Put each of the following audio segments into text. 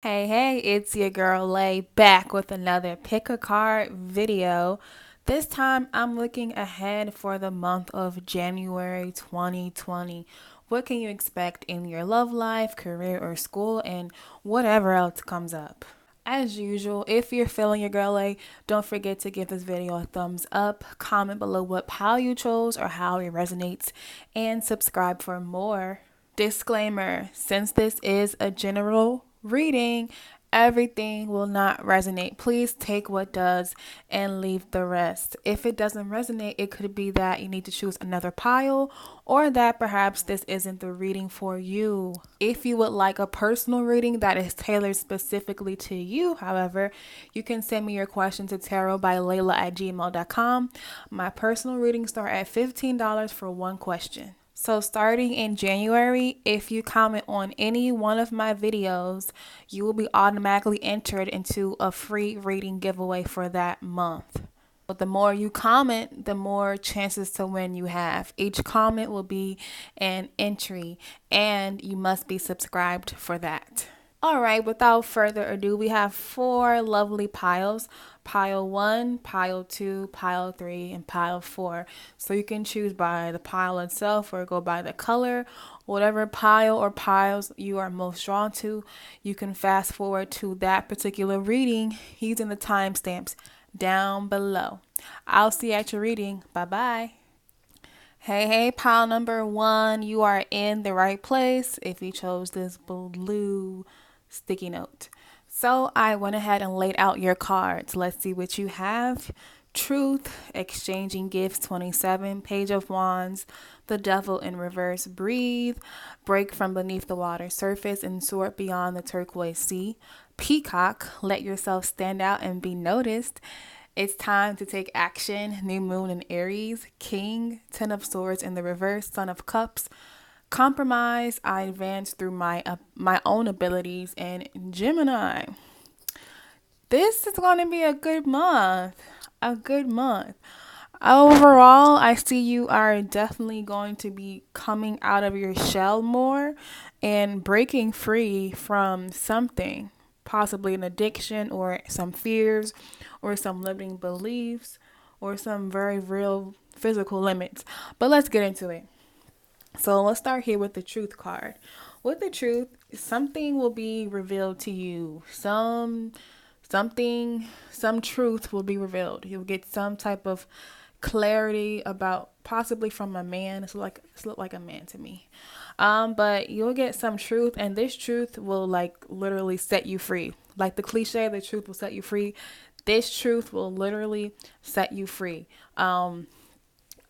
Hey, it's your girl Lay back with another pick a card video. This time I'm looking ahead for the month of January 2020. What can you expect in your love life, career, or school, and whatever else comes up? As usual, if you're feeling your girl Lay, don't forget to give this video a thumbs up, comment below what pile you chose or how it resonates, and subscribe for more. Disclaimer, since this is a general reading, everything will not resonate. Please take what does and leave the rest. If it doesn't resonate, it could be that you need to choose another pile or that perhaps this isn't the reading for you. If you would like a personal reading that is tailored specifically to you, however, you can send me your question to tarotbylayla@gmail.com. My personal readings start at $15 for one question. So starting in January, if you comment on any one of my videos, you will be automatically entered into a free reading giveaway for that month. But the more you comment, the more chances to win you have. Each comment will be an entry, and you must be subscribed for that. All right, without further ado, we have four lovely piles: pile one, pile two, pile three, and pile four. So you can choose by the pile itself or go by the color. Whatever pile or piles you are most drawn to, you can fast forward to that particular reading using the timestamps down below. I'll see you at your reading. Bye bye. Hey, pile number one, you are in the right place if you chose this blue sticky note. So I went ahead and laid out your cards. Let's see what you have. Truth, exchanging gifts 27, Page of Wands, the Devil in reverse, breathe, break from beneath the water surface and soar beyond the turquoise sea. Peacock, let yourself stand out and be noticed. It's time to take action. New moon in Aries, King, Ten of Swords in the reverse, Son of Cups. Compromise, I advance through my own abilities. And Gemini, this is going to be a good month. A good month. Overall, I see you are definitely going to be coming out of your shell more and breaking free from something, possibly an addiction or some fears or some limiting beliefs or some very real physical limits. But let's get into it. So let's start here with the truth card. With the truth, something will be revealed to you. Some truth will be revealed. You'll get some type of clarity about, possibly from a man. It's look like a man to me. But you'll get some truth, and this truth will like literally set you free. Like the cliche, the truth will set you free. This truth will literally set you free.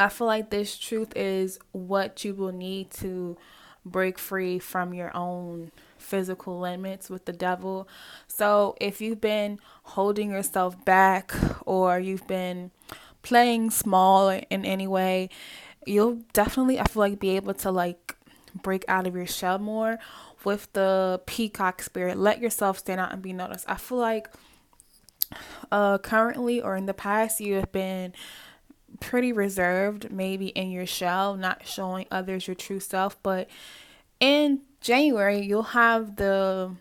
I feel like this truth is what you will need to break free from your own physical limits with the devil. So if you've been holding yourself back or you've been playing small in any way, you'll definitely, I feel like, be able to like break out of your shell more with the peacock spirit. Let yourself stand out and be noticed. I feel like currently or in the past you have been pretty reserved, maybe in your shell, not showing others your true self. But in January, you'll have the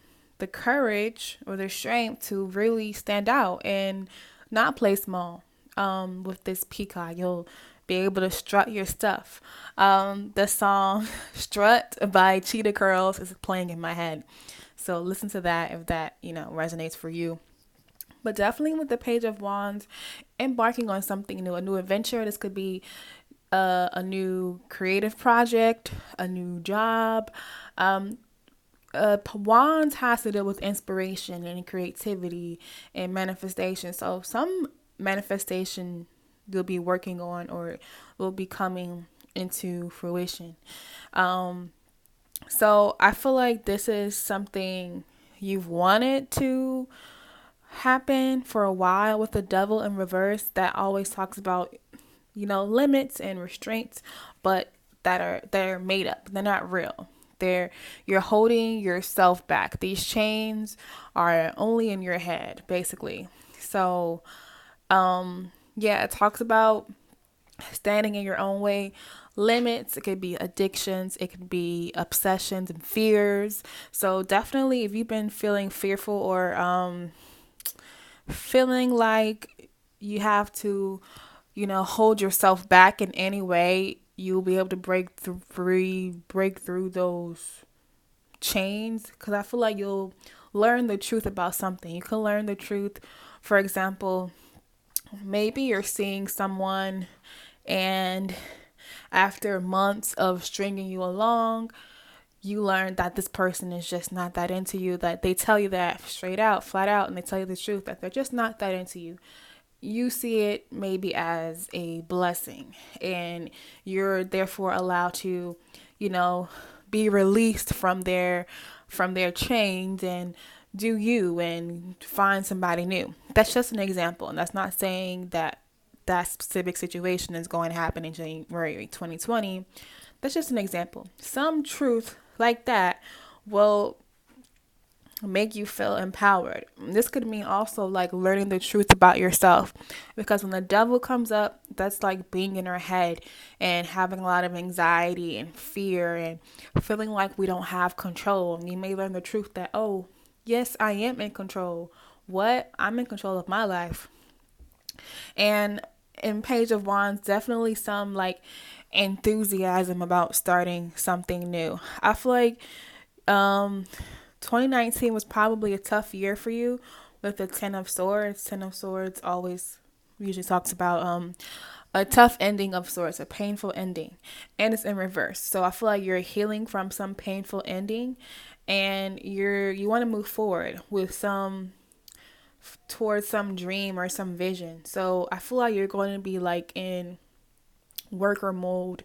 courage or the strength to really stand out and not play small. With this peacock, you'll be able to strut your stuff. The song "Strut" by Cheetah Curls is playing in my head, so listen to that if that resonates for you. But definitely with the Page of Wands, embarking on something new, a new adventure. This could be a new creative project, a new job. Wands has to deal with inspiration and creativity and manifestation. So some manifestation you'll be working on or will be coming into fruition. So I feel like this is something you've wanted to happen for a while with the devil in reverse that always talks about limits and restraints, but that are made up. They're not real. You're holding yourself back. These chains are only in your head, basically. So yeah, it talks about standing in your own way limits. It could be addictions, it could be obsessions and fears. So definitely, if you've been feeling fearful or feeling like you have to, hold yourself back in any way, you'll be able to break through those chains, because I feel like you'll learn the truth about something. You can learn the truth. For example, maybe you're seeing someone, and after months of stringing you along, you learn that this person is just not that into you, that they tell you that straight out, flat out, and they tell you the truth that they're just not that into you. You see it maybe as a blessing, and you're therefore allowed to, you know, be released from their chains and do you and find somebody new. That's just an example, and that's not saying that that specific situation is going to happen in January 2020. That's just an example. Some truth like that will make you feel empowered. This could mean also like learning the truth about yourself, because when the devil comes up, that's like being in our head and having a lot of anxiety and fear and feeling like we don't have control. And you may learn the truth that, oh, yes, I am in control. What? I'm in control of my life. And in Page of Wands, definitely some like enthusiasm about starting something new. I feel like 2019 was probably a tough year for you with the Ten of Swords. Ten of Swords always usually talks about a tough ending of sorts, a painful ending, and it's in reverse. So I feel like you're healing from some painful ending, and you want to move forward with some towards some dream or some vision. So I feel like you're going to be like in worker mode,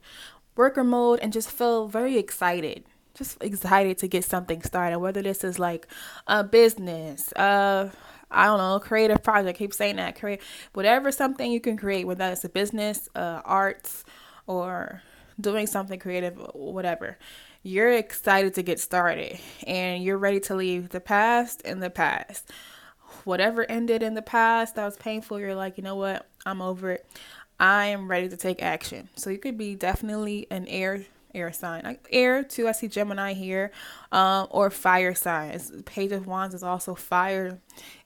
and just feel very excited. Just excited to get something started, whether this is like a business, I don't know, creative project. I keep saying that, create whatever something you can create, whether it's a business, arts, or doing something creative, whatever. You're excited to get started, and you're ready to leave the past in the past. Whatever ended in the past that was painful, you're like, you know what? I'm over it. I am ready to take action. So you could be definitely an air sign. Like air too, I see Gemini here, or fire sign. Page of Wands is also fire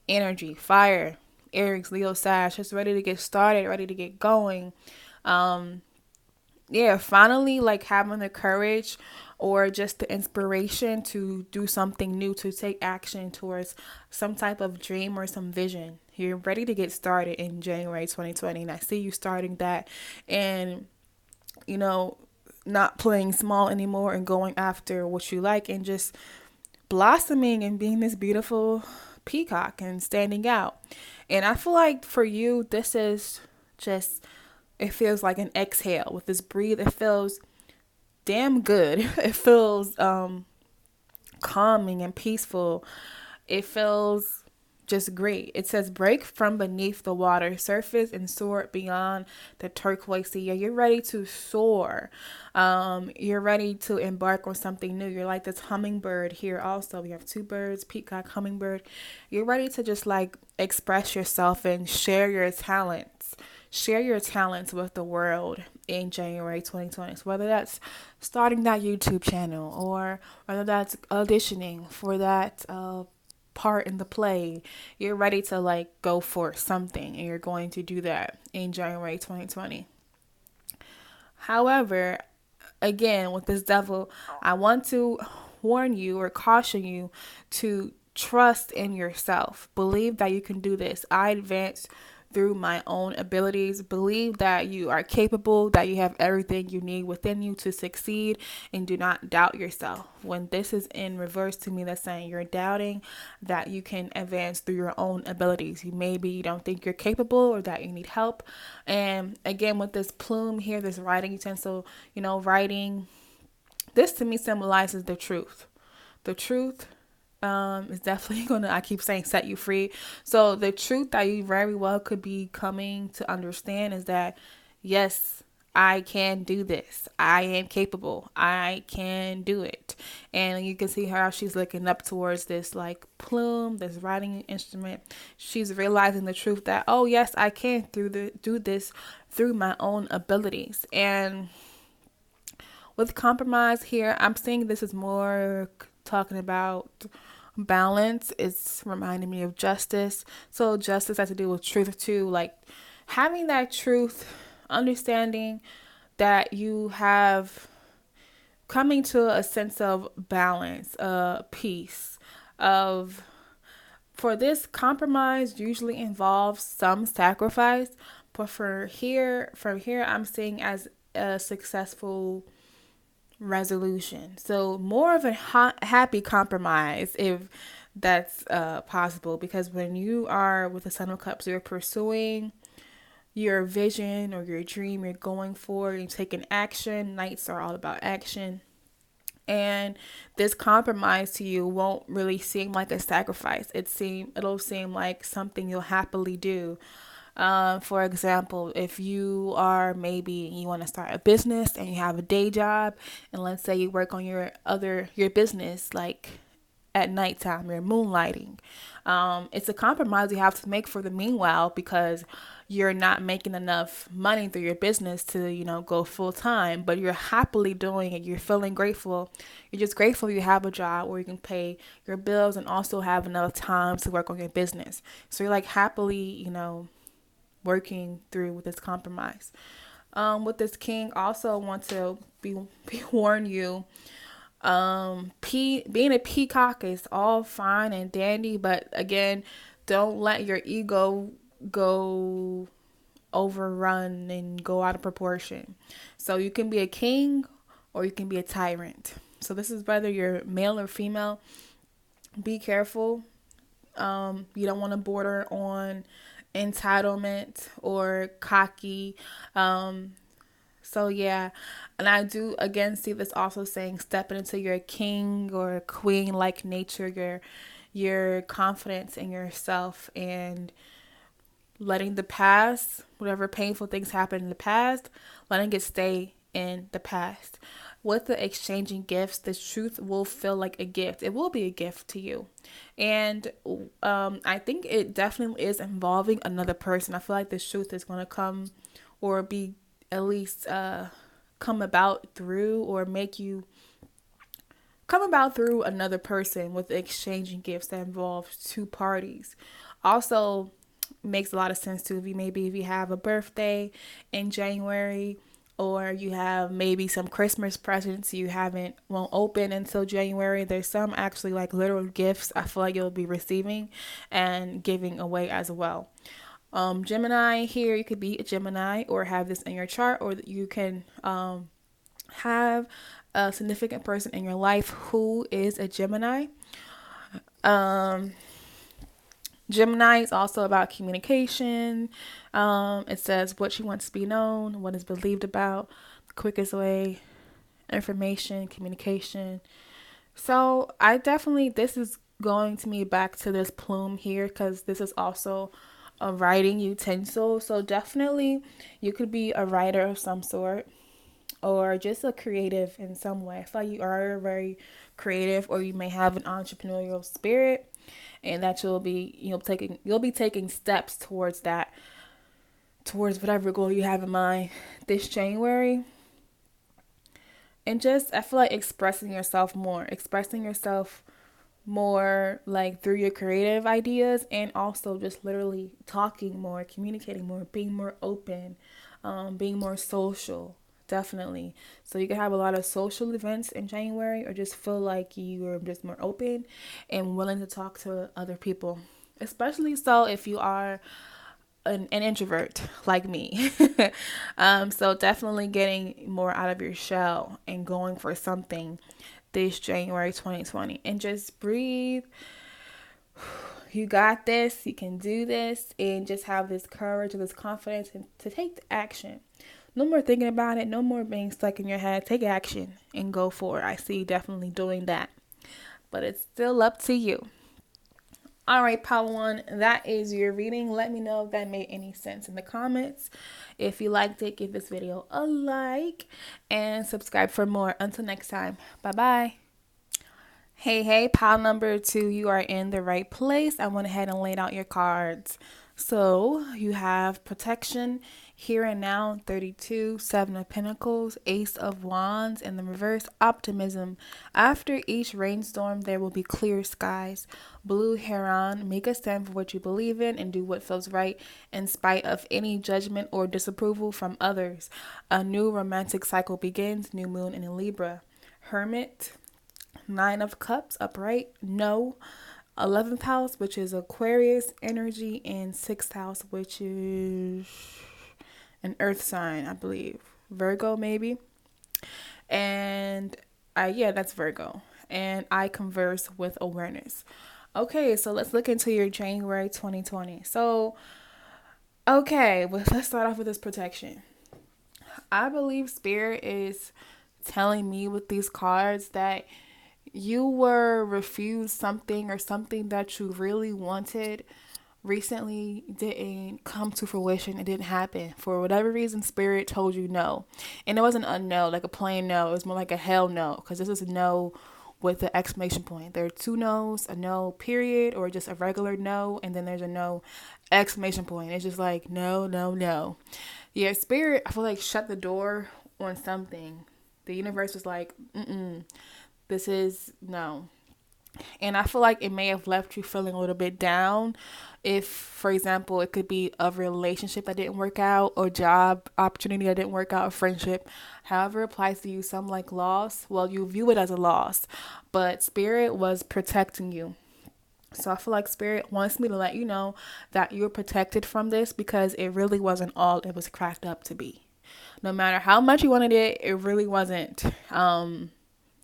energy, fire. Aries, Leo, Sag, just ready to get started, ready to get going. Yeah, finally like having the courage or just the inspiration to do something new, to take action towards some type of dream or some vision. You're ready to get started in January 2020, and I see you starting that, and you know, not playing small anymore and going after what you like and just blossoming and being this beautiful peacock and standing out. And I feel like for you, this is just, it feels like an exhale with this breathe. It feels damn good. It feels calming and peaceful. It feels just great. It says break from beneath the water surface and soar beyond the turquoise sea. You're ready to soar. You're ready to embark on something new. You're like this hummingbird here also. We have two birds, peacock, hummingbird. You're ready to just like express yourself and share your talents. Share your talents with the world in January 2020. So whether that's starting that YouTube channel, or whether that's auditioning for that part in the play, you're ready to like go for something, and you're going to do that in January 2020. However, again, with this devil, I want to warn you or caution you to trust in yourself. Believe that you can do this. I advance through my own abilities. Believe that you are capable, that you have everything you need within you to succeed, and do not doubt yourself. When this is in reverse to me, that's saying you're doubting that you can advance through your own abilities. You don't think you're capable, or that you need help. And again, with this plume here, this writing utensil, writing, this to me symbolizes the truth. The truth is definitely gonna, I keep saying, set you free. So the truth that you very well could be coming to understand is that, yes, I can do this. I am capable. I can do it. And you can see how she's looking up towards this like plume, this writing instrument. She's realizing the truth that, oh yes, I can do this through my own abilities. And with compromise here, I'm seeing this is more talking about balance. It's reminding me of justice. So justice has to do with truth too, like having that truth, understanding that you have, coming to a sense of balance, peace, of, for this compromise usually involves some sacrifice, but from here I'm seeing as a successful resolution. So more of a happy compromise, if that's possible, because when you are with the Son of Cups, you're pursuing your vision or your dream, you're going for, you're taking action. Knights are all about action. And this compromise to you won't really seem like a sacrifice. It'll seem like something you'll happily do. For example, if you are, maybe you want to start a business and you have a day job, and let's say you work on your business like at nighttime, you're moonlighting. It's a compromise you have to make for the meanwhile, because you're not making enough money through your business to, go full time, but you're happily doing it. You're feeling grateful. You're just grateful you have a job where you can pay your bills and also have enough time to work on your business. So you're like happily, working through with this compromise. With this king, also want to be warn you. Being a peacock is all fine and dandy, but again, don't let your ego go overrun and go out of proportion. So you can be a king or you can be a tyrant. So this is whether you're male or female. Be careful. You don't want to border on entitlement or cocky. So yeah, and I do again see this also saying stepping into your king or queen like nature, your confidence in yourself, and letting the past, whatever painful things happened in the past, letting it stay in the past. With the exchanging gifts, the truth will feel like a gift. It will be a gift to you. And I think it definitely is involving another person. I feel like the truth is going to come, or be at least come about through, or make you come about through another person, with exchanging gifts that involve two parties. Also makes a lot of sense too, if you have a birthday in January, or you have maybe some Christmas presents you won't open until January. There's some actually like literal gifts I feel like you'll be receiving and giving away as well. Gemini here, you could be a Gemini or have this in your chart, or you can have a significant person in your life who is a Gemini. Gemini is also about communication. It says what you want to be known, what is believed about, the quickest way, information, communication. So this is going to me back to this plume here, because this is also a writing utensil. So definitely you could be a writer of some sort, or just a creative in some way. I feel like you are very creative, or you may have an entrepreneurial spirit, and that you'll be taking steps towards whatever goal you have in mind this January. And just, I feel like expressing yourself more like through your creative ideas, and also just literally talking more, communicating more, being more open, being more social. Definitely. So you can have a lot of social events in January, or just feel like you are just more open and willing to talk to other people. Especially so if you are an introvert like me. So definitely getting more out of your shell and going for something this January 2020. And just breathe. You got this. You can do this. And just have this courage and this confidence and to take the action. No more thinking about it. No more being stuck in your head. Take action and go for it. I see you definitely doing that. But it's still up to you. All right, Padawan, that is your reading. Let me know if that made any sense in the comments. If you liked it, give this video a like and subscribe for more. Until next time, bye bye. Hey, pile number 2, you are in the right place. I went ahead and laid out your cards. So you have protection, here and now, 32, 7 of Pentacles, Ace of Wands, and the reverse, optimism. After each rainstorm, there will be clear skies. Blue Heron, make a stand for what you believe in and do what feels right in spite of any judgment or disapproval from others. A new romantic cycle begins, new moon in Libra. Hermit, 9 of Cups, upright, no. 11th house, which is Aquarius energy, and 6th house, which is an earth sign, I believe. Virgo, maybe. And yeah, that's Virgo. And I converse with awareness. Okay, so let's look into your January 2020. So, okay, well, let's start off with this protection. I believe Spirit is telling me with these cards that you were refused something, or something that you really wanted recently didn't come to fruition. It didn't happen. For whatever reason, Spirit told you no. And it wasn't a no, like a plain no. It was more like a hell no, because this is a no with the exclamation point. There are 2 no's, a no period, or just a regular no, and then there's a no exclamation point. It's just like no, no, no. Yeah, Spirit, I feel like, shut the door on something. The universe was like, this is no. And I feel like it may have left you feeling a little bit down. If, for example, it could be a relationship that didn't work out, or job opportunity that didn't work out, a friendship. However it applies to you, some like loss. Well, you view it as a loss, but Spirit was protecting you. So I feel like Spirit wants me to let you know that you're protected from this, because it really wasn't all it was cracked up to be. No matter how much you wanted it, it really wasn't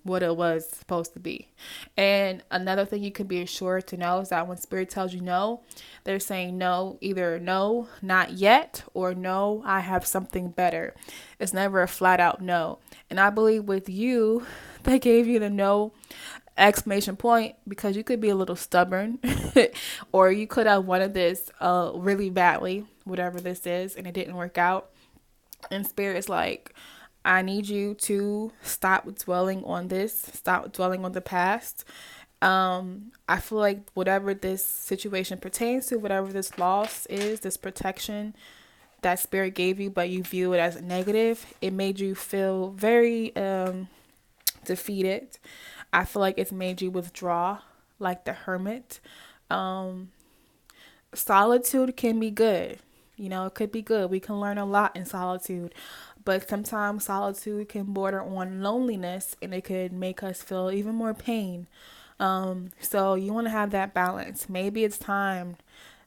what it was supposed to be. And another thing you can be assured to know is that when Spirit tells you no, they're saying no, either no, not yet, or no, I have something better. It's never a flat out no. And I believe with you, they gave you the no exclamation point because you could be a little stubborn or you could have wanted this really badly, whatever this is, and it didn't work out. And Spirit is like, I need you to stop dwelling on this, stop dwelling on the past. I feel like whatever this situation pertains to, whatever this loss is, this protection that Spirit gave you, but you view it as negative, it made you feel very defeated. I feel like it's made you withdraw, like the Hermit. Solitude can be good. You know, it could be good. We can learn a lot in solitude. But sometimes solitude can border on loneliness, and it could make us feel even more pain. So you want to have that balance. Maybe it's time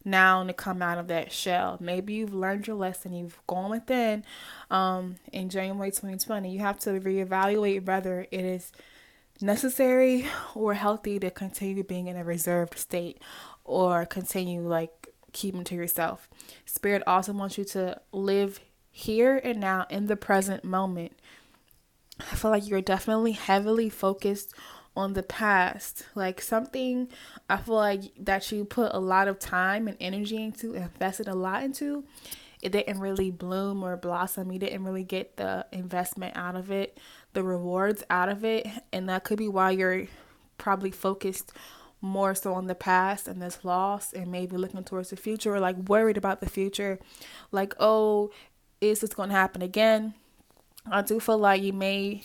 now to come out of that shell. Maybe you've learned your lesson. You've gone within. In January 2020, you have to reevaluate whether it is necessary or healthy to continue being in a reserved state, or continue like keeping to yourself. Spirit also wants you to live here and now in the present moment. I feel like you're definitely heavily focused on the past, like something I feel like that you put a lot of time and energy into, invested a lot into. It didn't really bloom or blossom. You didn't really get the investment out of it, the rewards out of it. And that could be why you're probably focused more so on the past and this loss, and maybe looking towards the future, or like worried about the future. Like, oh, is this going to happen again? I do feel like you may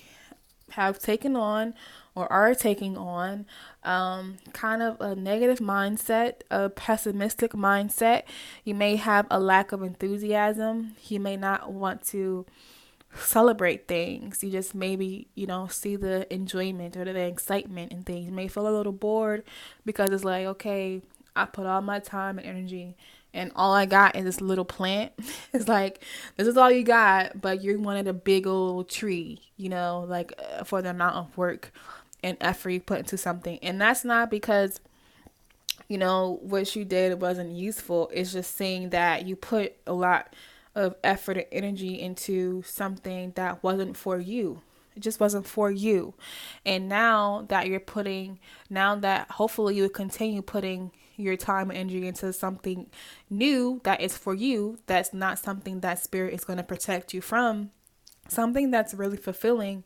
have taken on or are taking on kind of a negative mindset, a pessimistic mindset. You may have a lack of enthusiasm. You may not want to celebrate things. You just maybe, see the enjoyment or the excitement in things. You may feel a little bored because it's like, okay, I put all my time and energy, and all I got is this little plant. It's like, this is all you got, but you wanted a big old tree, for the amount of work and effort you put into something. And that's not because, what you did wasn't useful. It's just saying that you put a lot of effort and energy into something that wasn't for you. It just wasn't for you. And now that hopefully you would continue putting your time and energy into something new that is for you, that's not something that spirit is going to protect you from, something that's really fulfilling,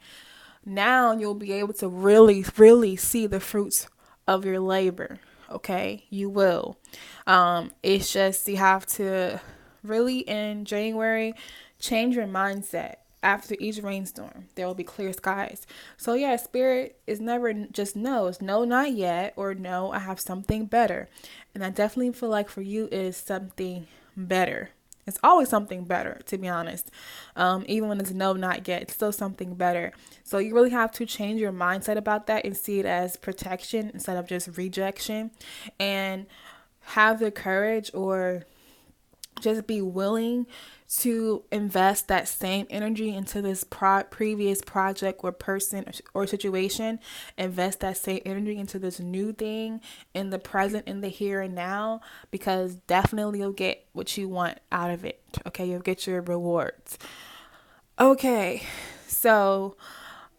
now you'll be able to really, really see the fruits of your labor. Okay, you will. It's just you have to really in January change your mindset. After each rainstorm, there will be clear skies. So yeah, spirit is never just no. It's no, not yet, or no, I have something better. And I definitely feel like for you it is something better. It's always something better, to be honest. Even when it's no, not yet, it's still something better. So you really have to change your mindset about that and see it as protection instead of just rejection. And have the courage or just be willing to invest that same energy into this previous project or person or situation. Invest that same energy into this new thing in the present, in the here and now, because definitely you'll get what you want out of it. Okay, you'll get your rewards. Okay, so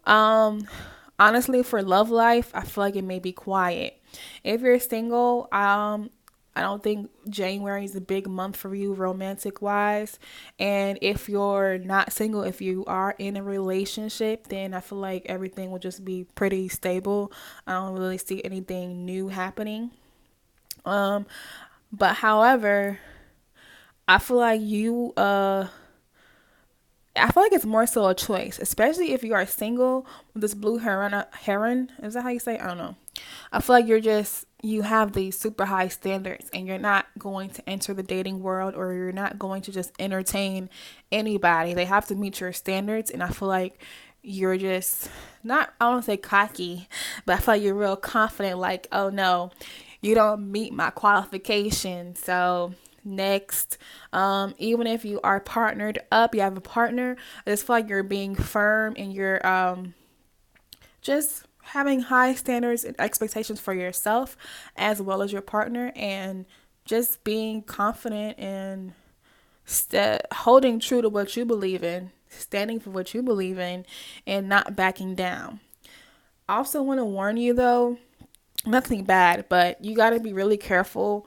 honestly, for love life, I feel like it may be quiet. If you're single, I don't think January is a big month for you romantic wise. And if you're not single, if you are in a relationship, then I feel like everything will just be pretty stable. I don't really see anything new happening. But however, I feel like I feel like it's more so a choice, especially if you are single with this blue heron. Is that how you say it? I don't know. I feel like you have these super high standards and you're not going to enter the dating world, or you're not going to just entertain anybody. They have to meet your standards. And I feel like you're just not, I don't want to say cocky, but I feel like you're real confident. Like, oh no, you don't meet my qualifications. So next, even if you are partnered up, you have a partner, I just feel like you're being firm and you're just having high standards and expectations for yourself as well as your partner, and just being confident and holding true to what you believe in, standing for what you believe in, and not backing down. I also want to warn you though, nothing bad, but you got to be really careful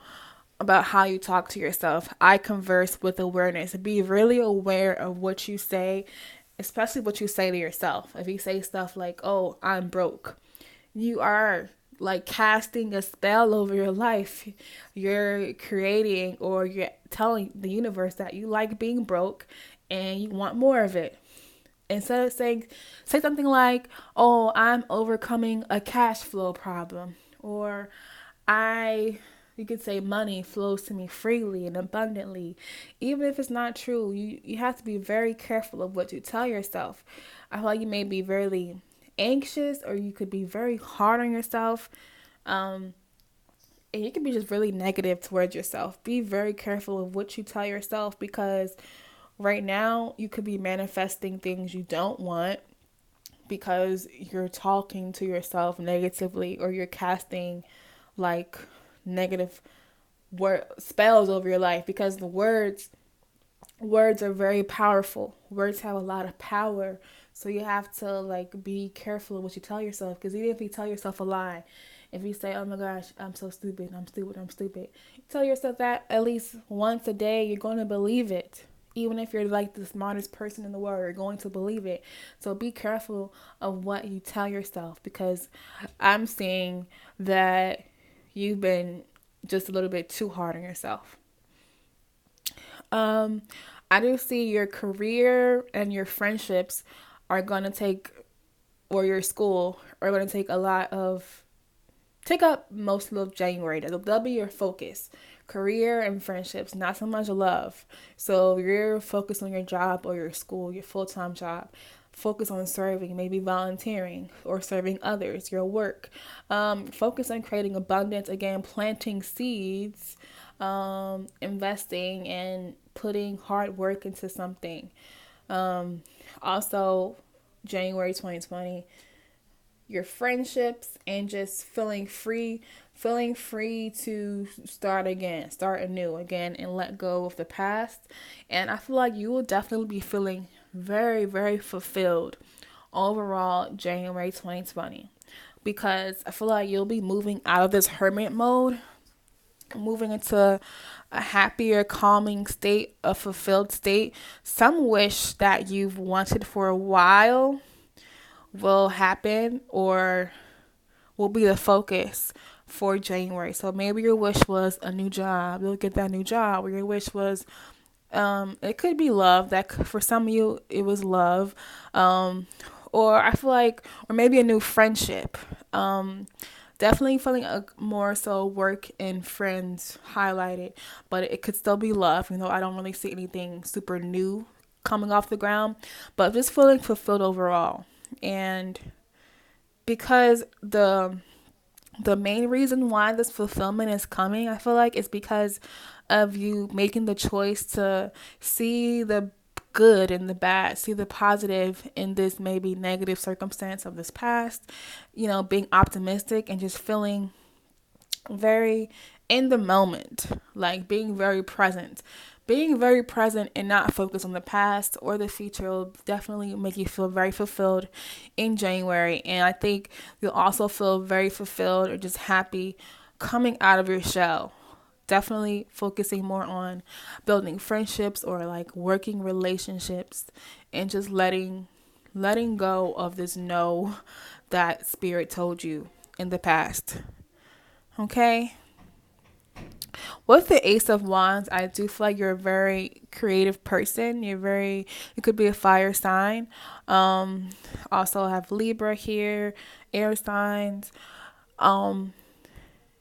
about how you talk to yourself. I converse with awareness. Be really aware of what you say, especially what you say to yourself. If you say stuff like, oh, I'm broke, you are like casting a spell over your life. You're creating, or you're telling the universe that you like being broke and you want more of it. Instead of say something like, oh, I'm overcoming a cash flow problem, or you could say money flows to me freely and abundantly. Even if it's not true, you have to be very careful of what you tell yourself. I feel like you may be very anxious, or you could be very hard on yourself. And you can be just really negative towards yourself. Be very careful of what you tell yourself, because right now you could be manifesting things you don't want because you're talking to yourself negatively, or you're casting like negative spells over your life, because the words are very powerful. Words have a lot of power. So you have to like be careful of what you tell yourself, because even if you tell yourself a lie, if you say, oh my gosh, I'm so stupid, you tell yourself that at least once a day, you're going to believe it. Even if you're like the smartest person in the world, you're going to believe it. So be careful of what you tell yourself, because I'm seeing that you've been just a little bit too hard on yourself. I do see your career and your friendships are going to take, or your school are going to take up most of January. That'll be your focus. Career and friendships, not so much love. So you're focused on your job or your school, your full-time job. Focus on serving, maybe volunteering or serving others, your work. Focus on creating abundance, again, planting seeds, investing and putting hard work into something. Also, January 2020, your friendships and just feeling free to start anew again, and let go of the past. And I feel like you will definitely be feeling very, very fulfilled overall January 2020, because I feel like you'll be moving out of this hermit mode moving into a happier, calming state, a fulfilled state. Some wish that you've wanted for a while will happen or will be the focus for January. So maybe your wish was a new job. You'll get that new job. Or your wish was, it could be love. For some of you, it was love. Or I feel like, or maybe a new friendship. Definitely feeling more so work and friends highlighted, but it could still be love. I don't really see anything super new coming off the ground, but just feeling fulfilled overall. And because the main reason why this fulfillment is coming, I feel like, is because of you making the choice to see the good and the bad, see the positive in this maybe negative circumstance of this past, being optimistic and just feeling very in the moment, like being very present. Being very present and not focused on the past or the future will definitely make you feel very fulfilled in January. And I think you'll also feel very fulfilled or just happy coming out of your shell. Definitely focusing more on building friendships or like working relationships and just letting go of this no that spirit told you in the past. Okay? With the Ace of Wands, I do feel like you're a very creative person. You could be a fire sign. Um, Also have Libra here, air signs. Um,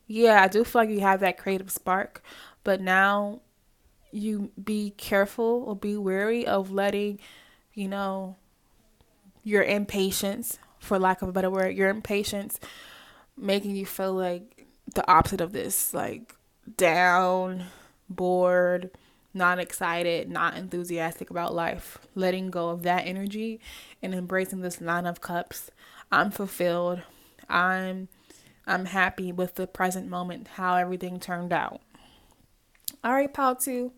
yeah, I do feel like you have that creative spark, but now you be careful or be wary of letting, you know, your impatience, for lack of a better word, your impatience making you feel like the opposite of this, like down, bored, not excited, not enthusiastic about life. Letting go of that energy and embracing this 9 of Cups. I'm fulfilled. I'm I'm happy with the present moment, how everything turned out. All right, pal 2.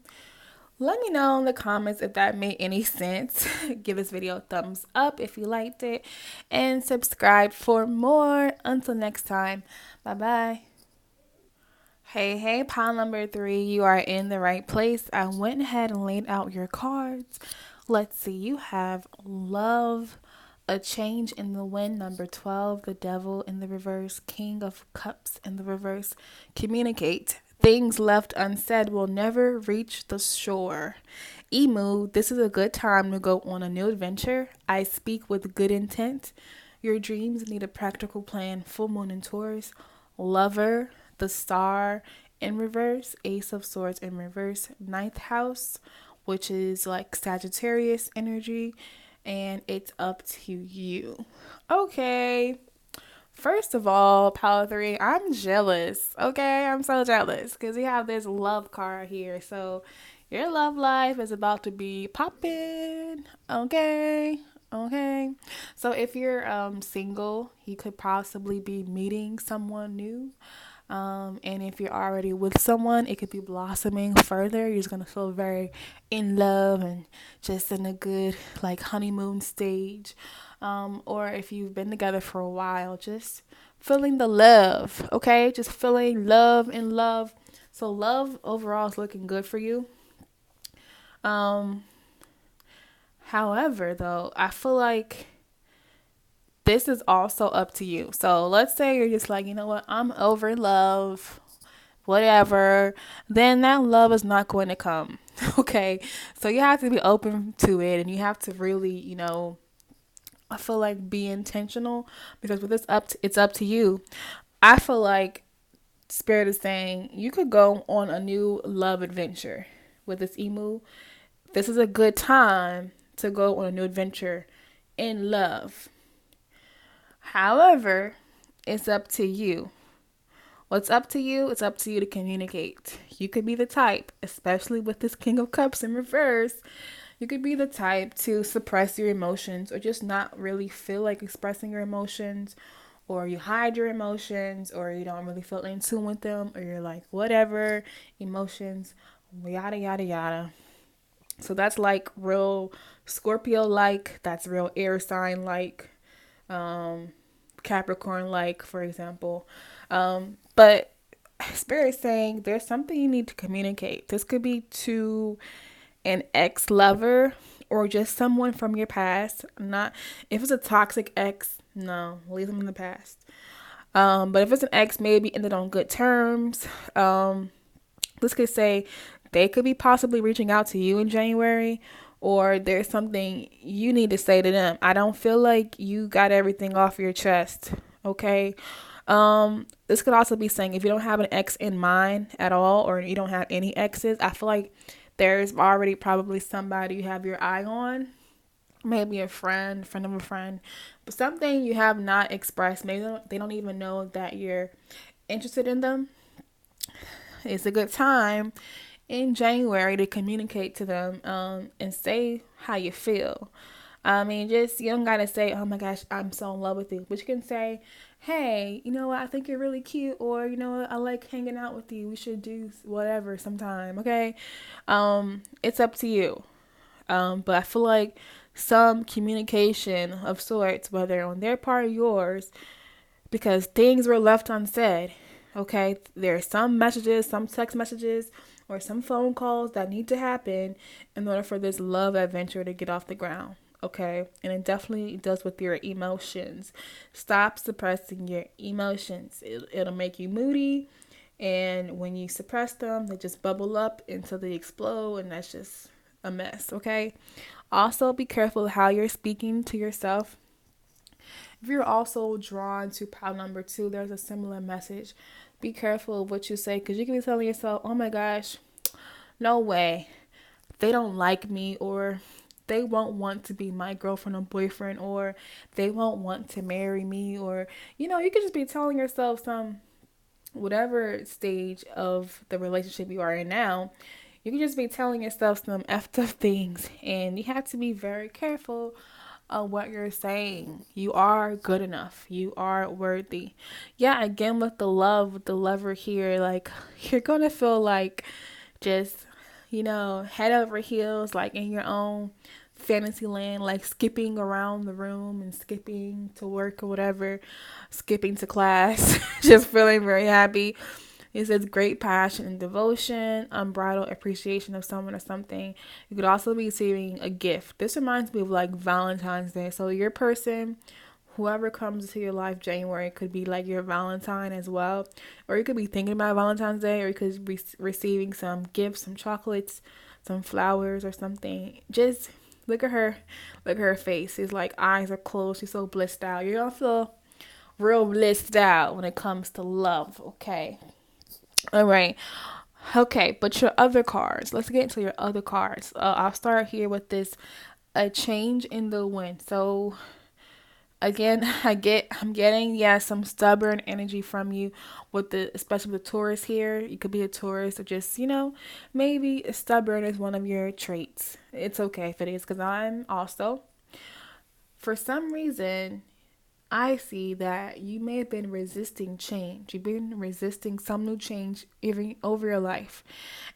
Let me know in the comments if that made any sense. Give this video a thumbs up if you liked it and subscribe for more. Until next time, bye bye. Hey, pile number 3, you are in the right place. I went ahead and laid out your cards. Let's see, you have love, a change in the wind, number 12, the devil in the reverse, King of Cups in the reverse. Communicate. Things left unsaid will never reach the shore. Emu, this is a good time to go on a new adventure. I speak with good intent. Your dreams need a practical plan. Full moon in Taurus. Lover, the star in reverse, Ace of Swords in reverse, 9th house, which is like Sagittarius energy, and it's up to you. Okay. First of all, Power 3, I'm jealous. Okay, I'm so jealous because you have this love card here. So your love life is about to be popping. Okay. So if you're single, you could possibly be meeting someone new. And if you're already with someone, it could be blossoming further. You're just gonna feel very in love and just in a good like honeymoon stage. Or if you've been together for a while, just feeling the love. Okay, just feeling love and love. So love overall is looking good for you. Um, However, though, I feel like this is also up to you. So let's say you're just like, you know what, I'm over love, whatever. Then that love is not going to come. Okay. So you have to be open to it and you have to really, I feel like be intentional because with this it's up to you. I feel like Spirit is saying you could go on a new love adventure with this emu. This is a good time to go on a new adventure in love. However, it's up to you. What's up to you? It's up to you to communicate. You could be the type, especially with this King of Cups in reverse, you could be the type to suppress your emotions or just not really feel like expressing your emotions, or you hide your emotions, or you don't really feel in tune with them, or you're like, whatever, emotions, yada, yada, yada. So that's like real Scorpio like, that's real air sign like, Capricorn like, for example. But Spirit saying there's something you need to communicate. This could be to an ex lover or just someone from your past. Not if it's a toxic ex, no, leave them in the past. But if it's an ex, maybe ended on good terms. This could say they could be possibly reaching out to you in January, or there's something you need to say to them. I don't feel like you got everything off your chest. Okay. This could also be saying if you don't have an ex in mind at all, or you don't have any exes, I feel like there's already probably somebody you have your eye on. Maybe a friend of a friend, but something you have not expressed. Maybe they don't even know that you're interested in them. It's a good time in January to communicate to them, and say how you feel. I mean, just you don't gotta say, "Oh my gosh, I'm so in love with you," but you can say, "Hey, you know what? I think you're really cute," or you know what? I like hanging out with you. We should do whatever sometime. Okay, it's up to you. But I feel like some communication of sorts, whether on their part or yours, because things were left unsaid. Okay, there are some messages, some text messages, or some phone calls that need to happen in order for this love adventure to get off the ground. Okay, and it definitely does with your emotions. Stop suppressing your emotions. It'll make you moody, and when you suppress them, they just bubble up until they explode, and that's just a mess. Okay, also be careful how you're speaking to yourself. If you're also drawn to pile number two, there's a similar message. Be careful of what you say, because you can be telling yourself, oh my gosh, no way. They don't like me, or they won't want to be my girlfriend or boyfriend, or they won't want to marry me, or, you could just be telling yourself some, whatever stage of the relationship you are in now, you can just be telling yourself some effed up things, and you have to be very careful of what you're saying. You are good enough. You are worthy. Yeah, again with the love, with the lover here, like you're gonna feel like just, head over heels, like in your own fantasy land, like skipping around the room and skipping to work or whatever, skipping to class, just feeling very happy. It says great passion and devotion, unbridled appreciation of someone or something. You could also be receiving a gift. This reminds me of like Valentine's Day. So your person, whoever comes into your life January, could be like your Valentine as well. Or you could be thinking about Valentine's Day, or you could be receiving some gifts, some chocolates, some flowers or something. Just look at her. Look at her face. It's like eyes are closed. She's so blissed out. You're going to feel real blissed out when it comes to love, okay? All right. Okay, but your other cards. Let's get into your other cards. I'll start here with this, a change in the wind. So again, I'm getting, yeah, some stubborn energy from you with the, especially the Taurus here. You could be a Taurus, or just, maybe stubborn is one of your traits. It's okay if it is, because I'm also, for some reason, I see that you may have been resisting change. You've been resisting some new change even over your life.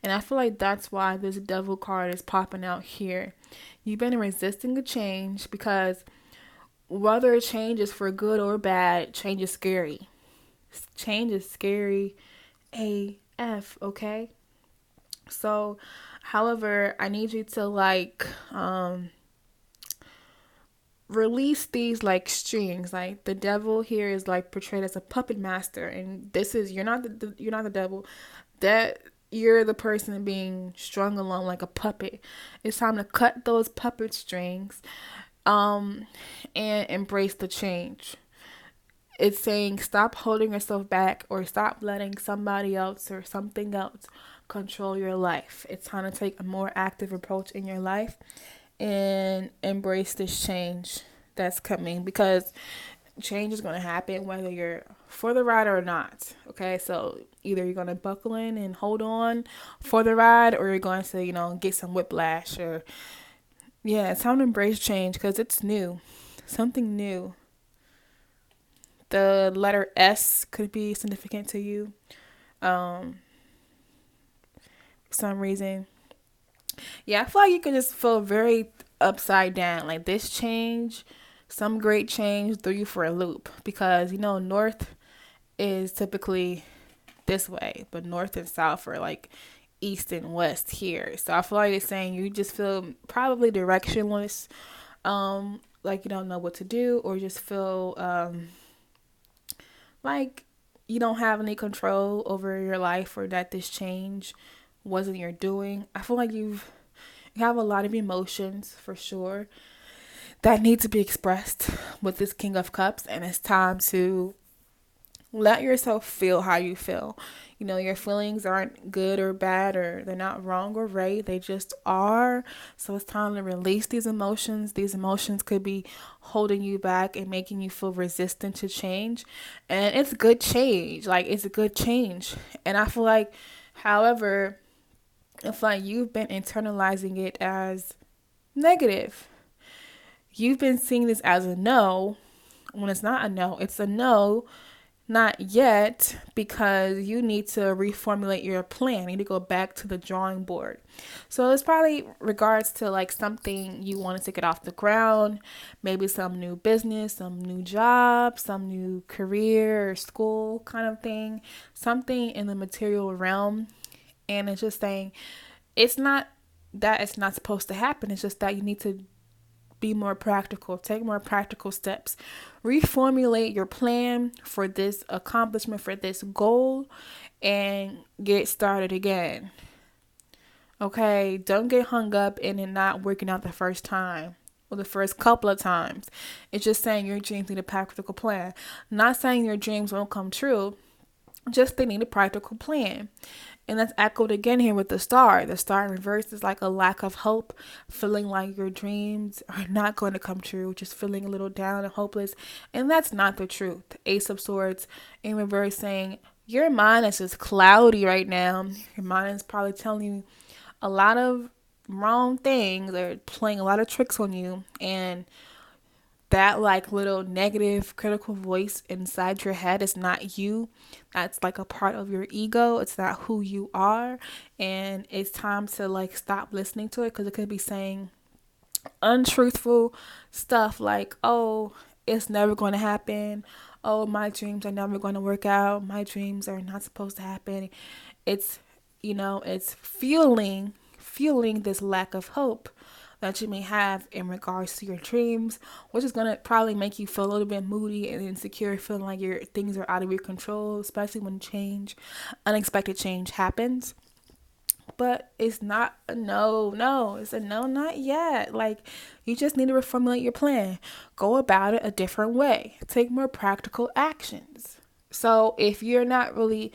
And I feel like that's why this devil card is popping out here. You've been resisting a change because whether change is for good or bad, change is scary. Change is scary AF, okay? So, however, I need you to release these like strings. Like the devil here is like portrayed as a puppet master, and this is, you're not the devil, that you're the person being strung along like a puppet. It's time to cut those puppet strings, and embrace the change. It's saying stop holding yourself back, or stop letting somebody else or something else control your life. It's time to take a more active approach in your life and embrace this change that's coming, because change is going to happen whether you're for the ride or not. Okay, so either you're going to buckle in and hold on for the ride, or you're going to get some whiplash. Or yeah, it's time to embrace change because it's new, something new. The letter S could be significant to you, for some reason. Yeah, I feel like you can just feel very upside down. Like this change, some great change threw you for a loop, because North is typically this way, but north and south are like east and west here. So I feel like it's saying you just feel probably directionless, like you don't know what to do, or just feel like you don't have any control over your life, or that this change wasn't your doing. I feel like you have a lot of emotions for sure that need to be expressed with this King of Cups, and it's time to let yourself feel how you feel. You know, your feelings aren't good or bad, or they're not wrong or right. They just are. So it's time to release these emotions. These emotions could be holding you back and making you feel resistant to change. And it's good change. Like, it's a good change. And I feel like, however, if like you've been internalizing it as negative, you've been seeing this as a no, when it's not a no, it's a no, not yet, because you need to reformulate your plan. You need to go back to the drawing board. So it's probably regards to like something you wanted to get off the ground, maybe some new business, some new job, some new career or school kind of thing, something in the material realm. And it's just saying it's not that it's not supposed to happen. It's just that you need to be more practical, take more practical steps, reformulate your plan for this accomplishment, for this goal, and get started again. Okay, don't get hung up in it not working out the first time or the first couple of times. It's just saying your dreams need a practical plan. Not saying your dreams won't come true, just they need a practical plan. And that's echoed again here with the star. The star in reverse is like a lack of hope, feeling like your dreams are not going to come true, just feeling a little down and hopeless. And that's not the truth. Ace of Swords in reverse saying your mind is just cloudy right now. Your mind is probably telling you a lot of wrong things. They're playing a lot of tricks on you. And that like little negative critical voice inside your head is not you. That's like a part of your ego. It's not who you are. And it's time to like stop listening to it, because it could be saying untruthful stuff like, oh, it's never going to happen. Oh, my dreams are never going to work out. My dreams are not supposed to happen. It's, it's fueling this lack of hope that you may have in regards to your dreams, which is going to probably make you feel a little bit moody and insecure, feeling like your things are out of your control, especially when unexpected change happens. But it's not a no, it's a no, not yet. Like, you just need to reformulate your plan. Go about it a different way. Take more practical actions. So if you're not really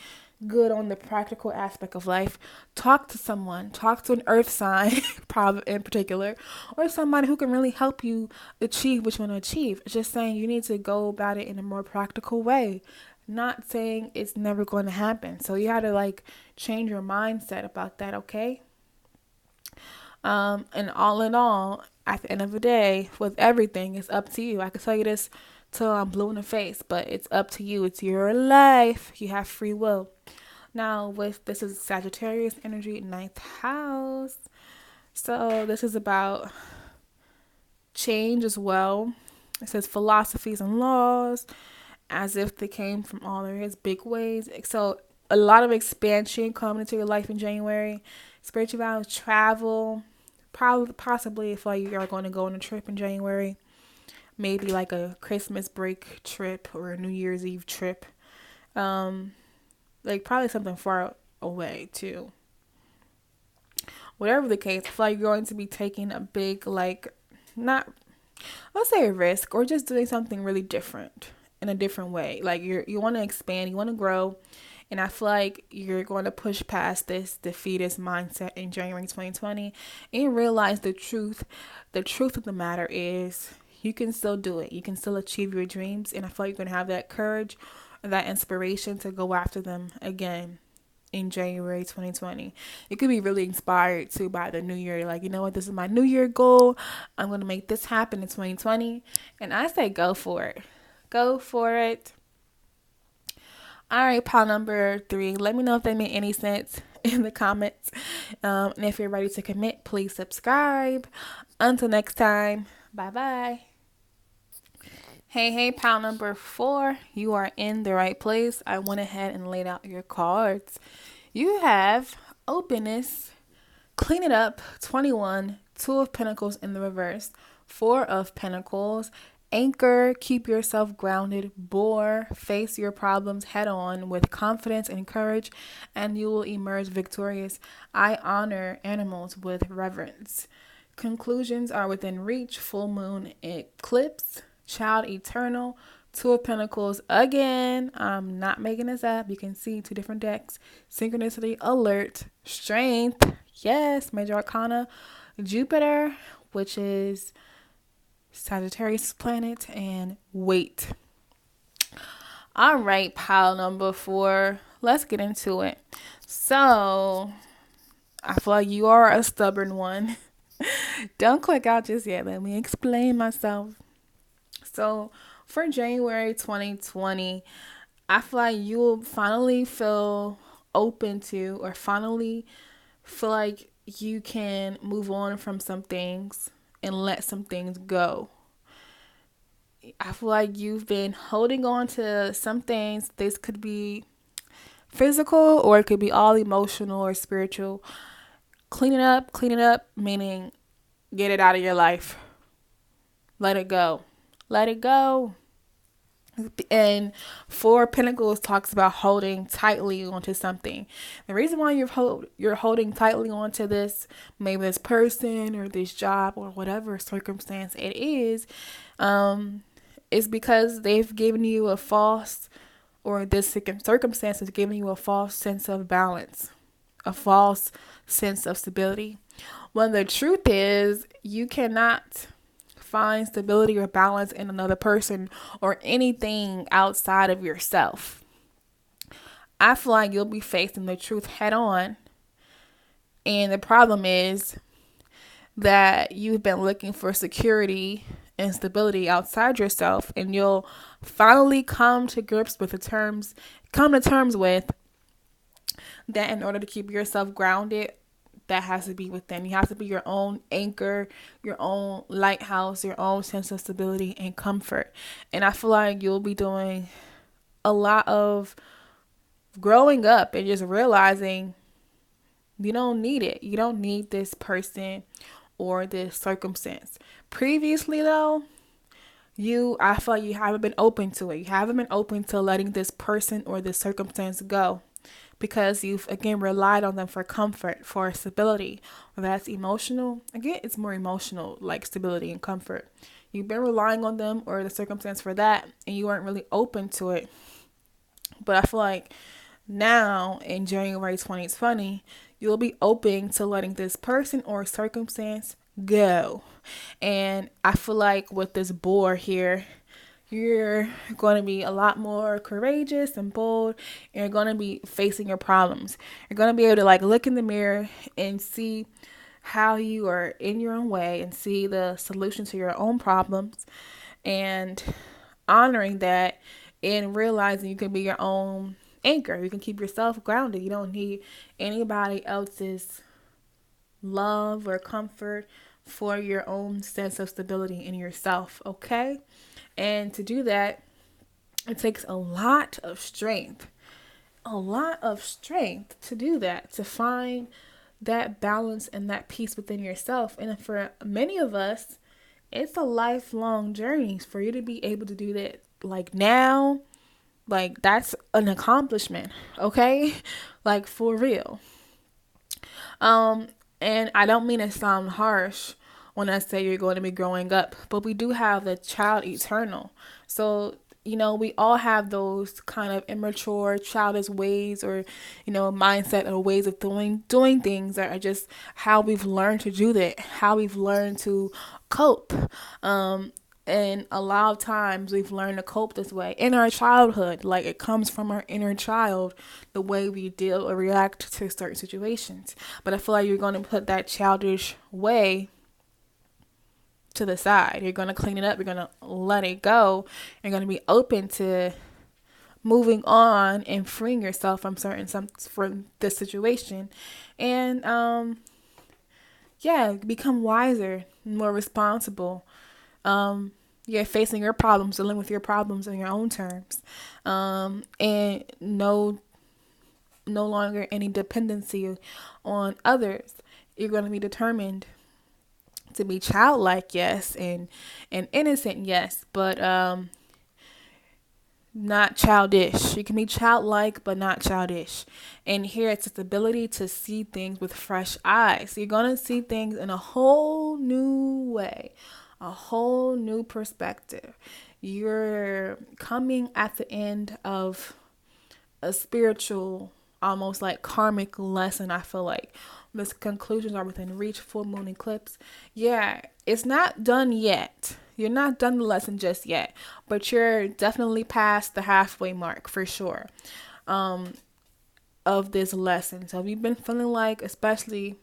good on the practical aspect of life, talk to someone. Talk to an earth sign, probably in particular, or somebody who can really help you achieve what you want to achieve. It's just saying you need to go about it in a more practical way. Not saying it's never going to happen. So you had to like change your mindset about that, okay? And all in all, at the end of the day, with everything, it's up to you. I can tell you this till I'm blue in the face, but it's up to you. It's your life. You have free will. Now, this is Sagittarius energy, 9th house. So this is about change as well. It says philosophies and laws, as if they came from all there is, big ways. So a lot of expansion coming into your life in January. Spirituality, travel, possibly if like you are going to go on a trip in January. Maybe like a Christmas break trip or a New Year's Eve trip. Like probably something far away too. Whatever the case, I feel like you're going to be taking a big, like, not, let's say a risk, or just doing something really different in a different way. Like you want to expand, you want to grow. And I feel like you're going to push past this defeatist mindset in January 2020 and realize the truth. The truth of the matter is you can still do it. You can still achieve your dreams. And I feel like you're going to have that courage, that inspiration to go after them again in January 2020. You could be really inspired too by the new year. Like, you know what? This is my new year goal. I'm going to make this happen in 2020. And I say go for it. Go for it. All right, pile number 3. Let me know if they made any sense in the comments. And if you're ready to commit, please subscribe. Until next time, bye-bye. Hey, pile number 4. You are in the right place. I went ahead and laid out your cards. You have openness, clean it up, 21, 2 of Pentacles in the reverse, 4 of Pentacles, anchor, keep yourself grounded, bore, face your problems head on with confidence and courage, and you will emerge victorious. I honor animals with reverence. Conclusions are within reach, full moon eclipse, child eternal, 2 of Pentacles again. I'm not making this up. You can see 2 different decks. Synchronicity, alert, strength, yes, major arcana, Jupiter, which is Sagittarius planet, and weight. All right, pile number 4. Let's get into it. So, I feel like you are a stubborn one. Don't click out just yet. Let me explain myself. So, for January 2020, I feel like you'll finally feel open to, or finally feel like you can move on from some things and let some things go. I feel like you've been holding on to some things. This could be physical or it could be all emotional or spiritual. Clean it up, meaning get it out of your life. Let it go. Let it go. And 4 Pentacles talks about holding tightly onto something. The reason why you're holding tightly onto this, maybe this person or this job or whatever circumstance it is because they've given you a false, or this circumstance is giving you a false sense of balance, a false sense of stability. When the truth is, you cannot find stability or balance in another person or anything outside of yourself. I feel like you'll be facing the truth head on. And the problem is that you've been looking for security and stability outside yourself, and you'll finally come to terms with that in order to keep yourself grounded. That has to be within. You have to be your own anchor, your own lighthouse, your own sense of stability and comfort. And I feel like you'll be doing a lot of growing up and just realizing you don't need it. You don't need this person or this circumstance. Previously, though, I feel like you haven't been open to it. You haven't been open to letting this person or this circumstance go, because you've, again, relied on them for comfort, for stability. Whether that's emotional, again, it's more emotional, like stability and comfort. You've been relying on them or the circumstance for that, and you weren't really open to it. But I feel like now, in January 2020, you'll be open to letting this person or circumstance go. And I feel like with this boar here, you're going to be a lot more courageous and bold, and you're going to be facing your problems. You're going to be able to look in the mirror and see how you are in your own way and see the solution to your own problems, and honoring that and realizing you can be your own anchor. You can keep yourself grounded. You don't need anybody else's love or comfort for your own sense of stability in yourself, okay? And to do that, it takes a lot of strength to do that, to find that balance and that peace within yourself. And for many of us, it's a lifelong journey for you to be able to do that. Now, that's an accomplishment, okay? For real. And I don't mean to sound harsh when I say you're going to be growing up, but we do have the child eternal. So, we all have those kind of immature, childish ways, or, mindset or ways of doing things that are just how we've learned to do that, how we've learned to cope. And a lot of times we've learned to cope this way in our childhood. It comes from our inner child, the way we deal or react to certain situations. But I feel like you're going to put that childish way to the side. You're going to clean it up. You're going to let it go. You're going to be open to moving on and freeing yourself from from this situation. And, become wiser, more responsible. You're facing your problems, dealing with your problems on your own terms, and no longer any dependency on others. You're going to be determined to be childlike, yes, and innocent, yes, but not childish. You can be childlike, but not childish. And here it's its ability to see things with fresh eyes. You're going to see things in a whole new way, a whole new perspective. You're coming at the end of a spiritual, almost like karmic lesson. I feel like the conclusions are within reach. Full moon eclipse. Yeah, it's not done yet. You're not done the lesson just yet, but you're definitely past the halfway mark for sure, of this lesson. So if you've been feeling like, especially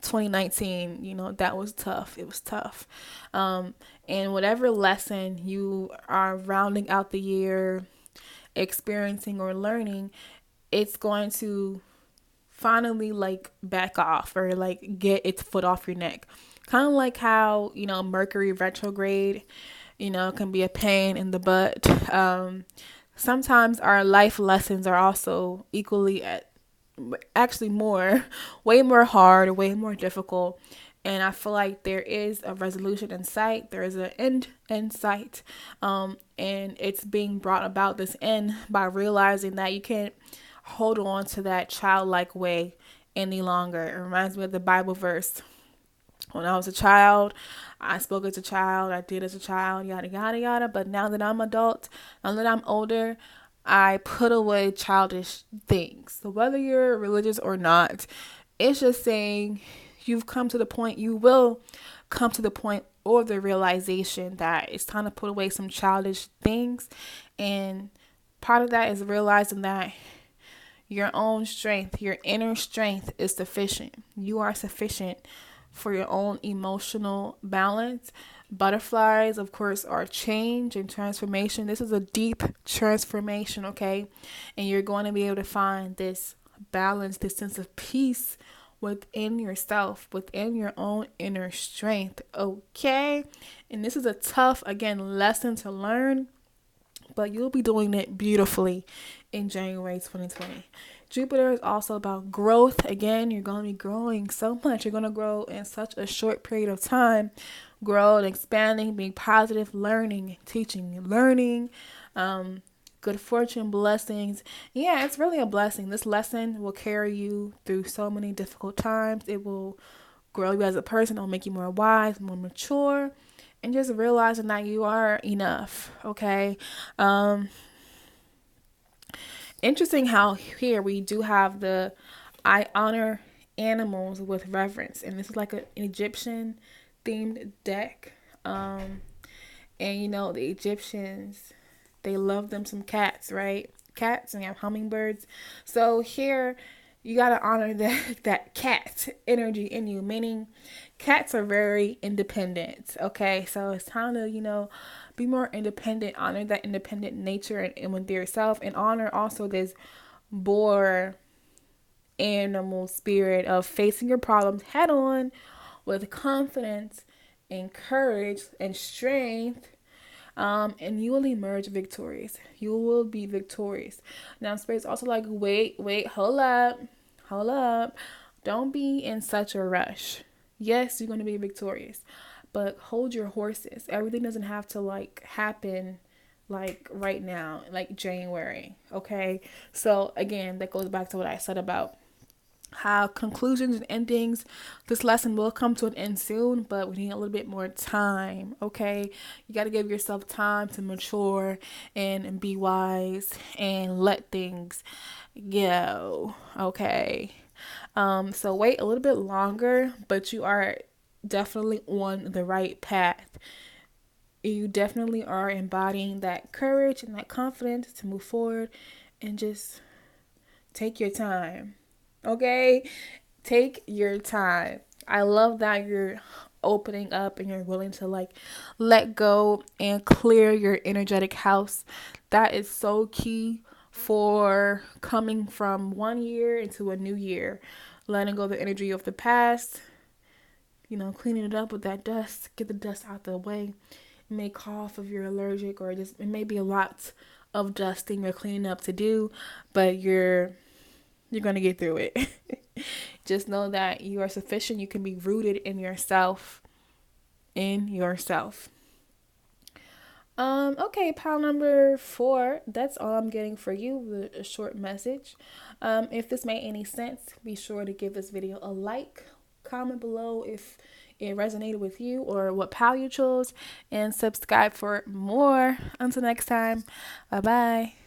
2019, that was tough. It was tough. And whatever lesson you are rounding out the year, experiencing or learning, it's going to finally like back off or like get its foot off your neck. Kind of like how, Mercury retrograde, can be a pain in the butt. Sometimes our life lessons are also equally actually way more hard, way more difficult. And I feel like there is a resolution in sight. There is an end in sight. And it's being brought about, this end, by realizing that you can't hold on to that childlike way any longer. It reminds me of the Bible verse. When I was a child, I spoke as a child, I did as a child, yada, yada, yada. But now that I'm adult, now that I'm older, I put away childish things. So whether you're religious or not, it's just saying you will come to the point or the realization that it's time to put away some childish things. And part of that is realizing that your own strength, your inner strength is sufficient. You are sufficient for your own emotional balance. Butterflies, of course, are change and transformation. This is a deep transformation, okay? And you're going to be able to find this balance, this sense of peace within yourself, within your own inner strength, okay? And this is a tough, again, lesson to learn, but you'll be doing it beautifully in January 2020. Jupiter is also about growth. Again, you're going to be growing so much. You're going to grow in such a short period of time. Grow and expanding, being positive, learning, teaching, learning, good fortune, blessings. Yeah, it's really a blessing. This lesson will carry you through so many difficult times. It will grow you as a person. It will make you more wise, more mature, and just realizing that you are enough, okay? Interesting how here we do have I honor animals with reverence. And this is like an Egyptian themed deck. And the Egyptians, they love them some cats, right? Cats, and you have hummingbirds. So here you got to honor that cat energy in you, meaning cats are very independent. Okay. So it's time to, be more independent, honor that independent nature and with yourself, and honor also this boar animal spirit of facing your problems head on with confidence and courage and strength. And you will emerge victorious. You will be victorious. Now, Spirit's also like, wait, hold up. Don't be in such a rush. Yes, you're going to be victorious, but hold your horses. Everything doesn't have to happen right now, like January. Okay. So again, that goes back to what I said about how conclusions and endings, this lesson will come to an end soon, but we need a little bit more time. Okay. You got to give yourself time to mature and be wise and let things go. Okay. So wait a little bit longer, but you are definitely on the right path. You definitely are embodying that courage and that confidence to move forward, and just take your time. Okay? Take your time. I love that you're opening up and you're willing to let go and clear your energetic house. That is so key for coming from one year into a new year. Letting go of the energy of the past, cleaning it up with that dust, get the dust out the way, may cough if you're allergic, or just it may be a lot of dusting or cleaning up to do, but you're going to get through it. Just know that you are sufficient. You can be rooted in yourself. Okay, pile number 4. That's all I'm getting for you with a short message. If this made any sense, be sure to give this video a like, comment below if it resonated with you or what pile you chose, and subscribe for more. Until next time, bye bye.